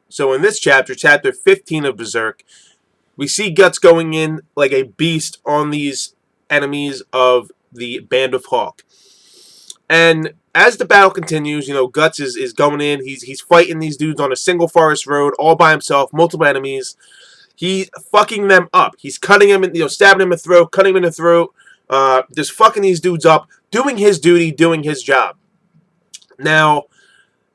So in this chapter, chapter 15 of Berserk, we see Guts going in like a beast on these enemies of the Band of Hawk. And as the battle continues, Guts is going in. He's fighting these dudes on a single forest road, all by himself, multiple enemies. He's fucking them up. He's cutting them, stabbing them in the throat, cutting them in the throat, just fucking these dudes up, doing his duty, doing his job. Now,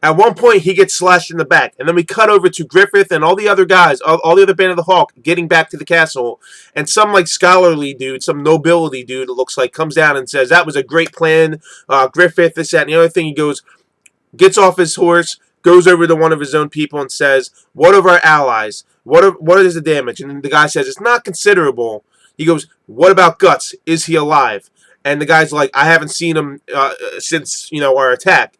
at one point, he gets slashed in the back. And then we cut over to Griffith and all the other guys, all the other Band of the Hawk, getting back to the castle. And some, scholarly dude, some nobility dude, it looks like, comes down and says, that was a great plan. Griffith, this, that, and the other thing. He goes, gets off his horse, goes over to one of his own people and says, what of our allies? What is the damage? And the guy says, it's not considerable. He goes, what about Guts? Is he alive? And the guy's like, I haven't seen him since, our attack.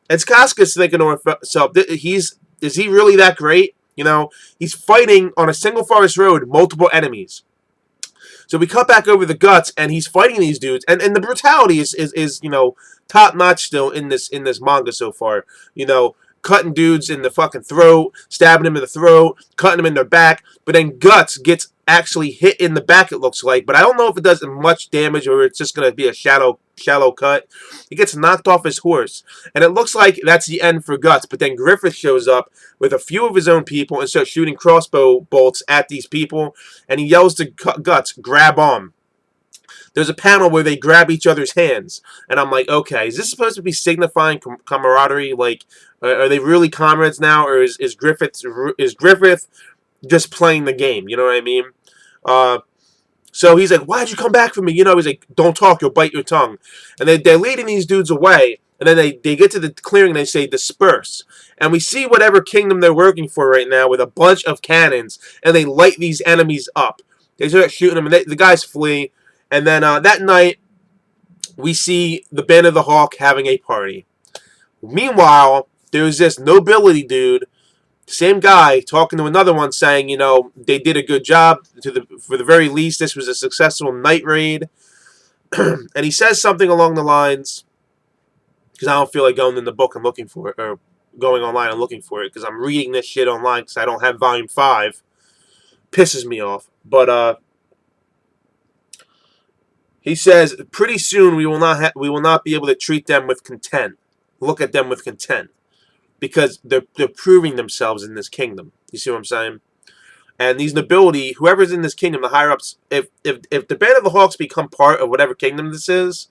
And Skaska's thinking to himself, is he really that great? He's fighting on a single forest road, multiple enemies. So we cut back over the Guts, and he's fighting these dudes, and the brutality is top notch still in this manga so far. Cutting dudes in the fucking throat, stabbing them in the throat, cutting them in their back, but then Guts gets actually hit in the back, it looks like, but I don't know if it does much damage or it's just going to be a shallow cut. He gets knocked off his horse, and it looks like that's the end for Guts, but then Griffith shows up with a few of his own people and starts shooting crossbow bolts at these people, and he yells to Guts, grab on. There's a panel where they grab each other's hands, and I'm like, okay, is this supposed to be signifying camaraderie? Like, are they really comrades now, or is Griffith just playing the game? You know what I mean? So he's like, why'd you come back for me? He's like, don't talk, you'll bite your tongue. And they're leading these dudes away, and then they get to the clearing and they say, disperse. And we see whatever kingdom they're working for right now with a bunch of cannons, and they light these enemies up. They start shooting them, and the guys flee. And then that night, we see the Band of the Hawk having a party. Meanwhile, there's this nobility dude, same guy, talking to another one saying, they did a good job. For the very least, this was a successful night raid. And he says something along the lines, because I don't feel like going in the book and looking for it, or going online and looking for it, because I'm reading this shit online because I don't have Volume 5. Pisses me off. But, he says, pretty soon we will not be able to treat them with content. Look at them with content. Because they're proving themselves in this kingdom. You see what I'm saying? And these nobility, whoever's in this kingdom, the higher-ups, if the Band of the Hawks become part of whatever kingdom this is,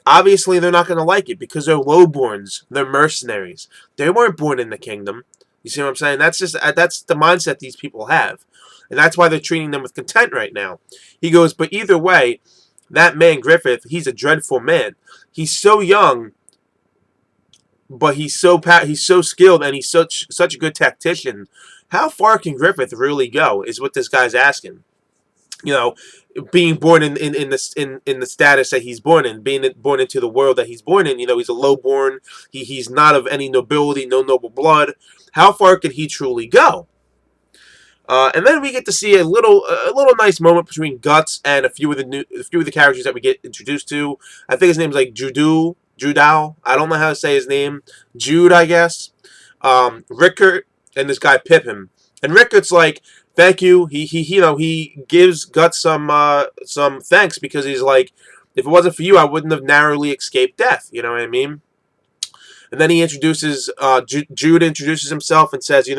obviously they're not going to like it because they're lowborns. They're mercenaries. They weren't born in the kingdom. You see what I'm saying? That's the mindset these people have. And that's why they're treating them with content right now. He goes, but either way, that man, Griffith, he's a dreadful man. He's so young, but he's so skilled, and he's such a good tactician. How far can Griffith really go? Is what this guy's asking. Being born in the status that he's born in, being born into the world that he's born in. He's a lowborn. He's not of any nobility, no noble blood. How far could he truly go? And then we get to see a little nice moment between Guts and a few of the characters that we get introduced to. I think his name's like Judao. I don't know how to say his name. Jude, I guess. Rickert and this guy Pippin. And Rickert's like, thank you. He gives Guts some thanks because he's like, if it wasn't for you, I wouldn't have narrowly escaped death. You know what I mean? And then he introduces Jude introduces himself and says,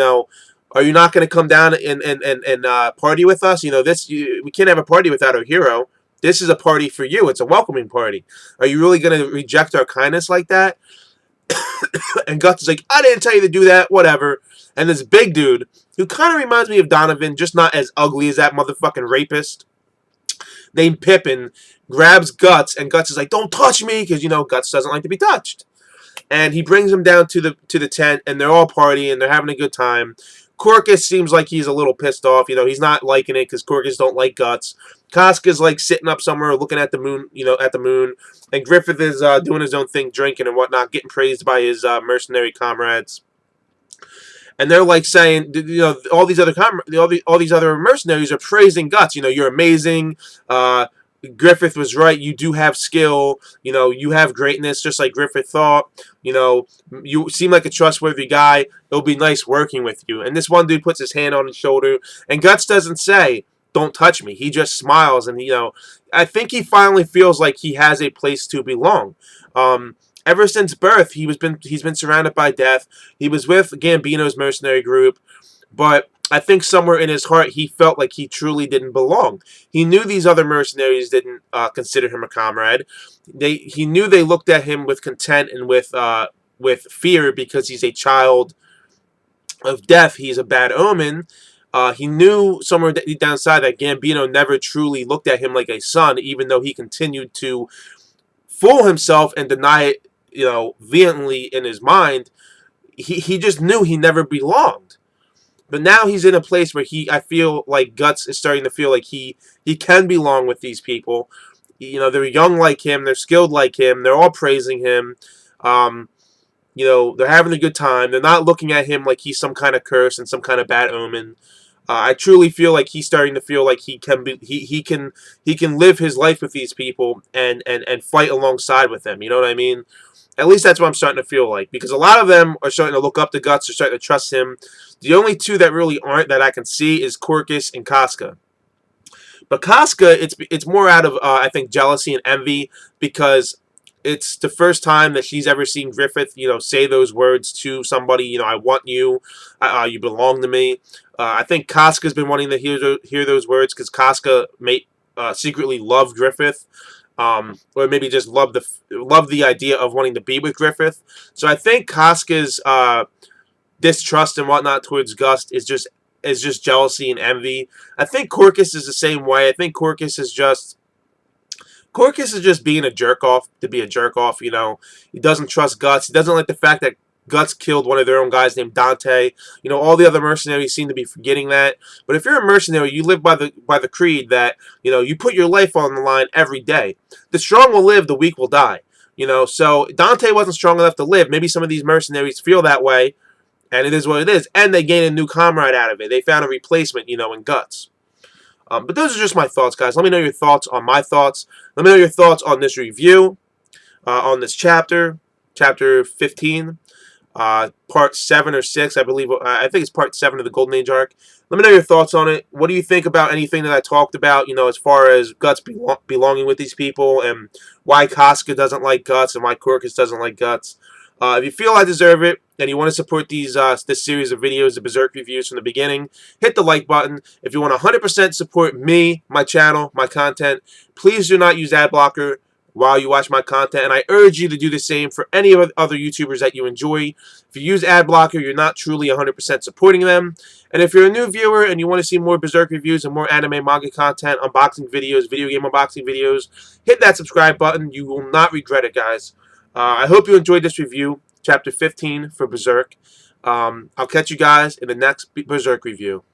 are you not going to come down and party with us? We can't have a party without our hero. This is a party for you. It's a welcoming party. Are you really going to reject our kindness like that? And Guts is like, I didn't tell you to do that. Whatever. And this big dude, who kind of reminds me of Donovan, just not as ugly as that motherfucking rapist, named Pippin, grabs Guts, and Guts is like, don't touch me, because, Guts doesn't like to be touched. And he brings him down to the tent, and they're all partying, they're having a good time. Corkus seems like he's a little pissed off. He's not liking it because Corkus don't like Guts. Casca's like sitting up somewhere looking at the moon, And Griffith is doing his own thing, drinking and whatnot, getting praised by his mercenary comrades. And they're like saying, all these other mercenaries are praising Guts. You're amazing. Griffith was right. You do have skill. You know, you have greatness, just like Griffith thought. You know, you seem like a trustworthy guy. It'll be nice working with you. And this one dude puts his hand on his shoulder, and Guts doesn't say, "Don't touch me." He just smiles, and I think he finally feels like he has a place to belong. Ever since birth, he's been surrounded by death. He was with Gambino's mercenary group, but I think somewhere in his heart he felt like he truly didn't belong. He knew these other mercenaries didn't consider him a comrade. He knew they looked at him with contempt and with fear because he's a child of death. He's a bad omen. He knew somewhere down inside that Gambino never truly looked at him like a son, even though he continued to fool himself and deny it, vehemently in his mind. He just knew he never belonged. But now he's in a place where I feel like Guts is starting to feel like he can belong with these people. They're young like him, they're skilled like him, they're all praising him. They're having a good time. They're not looking at him like he's some kind of curse and some kind of bad omen. I truly feel like he's starting to feel like he can live his life with these people and fight alongside with them. You know what I mean? At least that's what I'm starting to feel like, because a lot of them are starting to look up to Guts, are starting to trust him. The only two that really aren't that I can see is Corkus and Casca. But Casca, it's more out of I think jealousy and envy, because it's the first time that she's ever seen Griffith, say those words to somebody. I want you, you belong to me. I think Casca's been wanting to hear those words because Casca may secretly love Griffith. Or maybe just love the idea of wanting to be with Griffith. So I think Casca's distrust and whatnot towards Gust is just jealousy and envy. I think Corkus is the same way. I think Corkus is just being a jerk off to be a jerk off. He doesn't trust Guts. He doesn't like the fact that Guts killed one of their own guys named Dante. All the other mercenaries seem to be forgetting that. But if you're a mercenary, you live by the creed that, you put your life on the line every day. The strong will live, the weak will die. So Dante wasn't strong enough to live. Maybe some of these mercenaries feel that way, and it is what it is. And they gain a new comrade out of it. They found a replacement, in Guts. But those are just my thoughts, guys. Let me know your thoughts on my thoughts. Let me know your thoughts on this review, on this chapter 15. Part 7 or 6, I believe. I think it's part 7 of the Golden Age arc. Let me know your thoughts on it. What do you think about anything that I talked about, as far as Guts belonging with these people, and why Casca doesn't like Guts, and why Corkus doesn't like Guts. If you feel I deserve it, and you want to support this series of videos, the Berserk reviews from the beginning, hit the like button. If you want to 100% support me, my channel, my content, please do not use ad blocker while you watch my content, and I urge you to do the same for any other YouTubers that you enjoy. If you use ad blocker, you're not truly 100% supporting them. And if you're a new viewer and you want to see more Berserk reviews and more anime manga content, unboxing videos, video game unboxing videos, hit that subscribe button. You will not regret it, guys. I hope you enjoyed this review, chapter 15 for Berserk. I'll catch you guys in the next Berserk review.